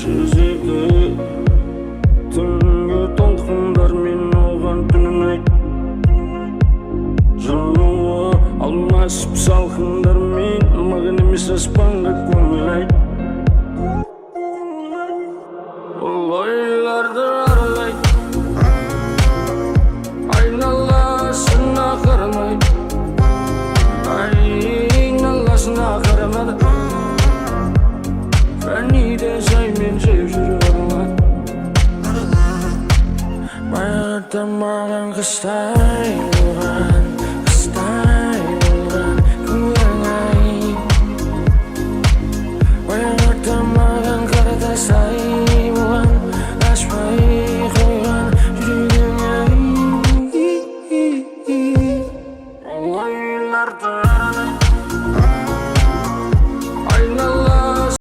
сезеді түнгі толқындар мен оған түнін айт жылуы алмасып салқындар мен маған емес аспанға көңіл айт ол ойларды аралайт айналасына қарамай айналасына қарамады фәниде жаймен жеп жүріп аралай баяғыда маған қыстай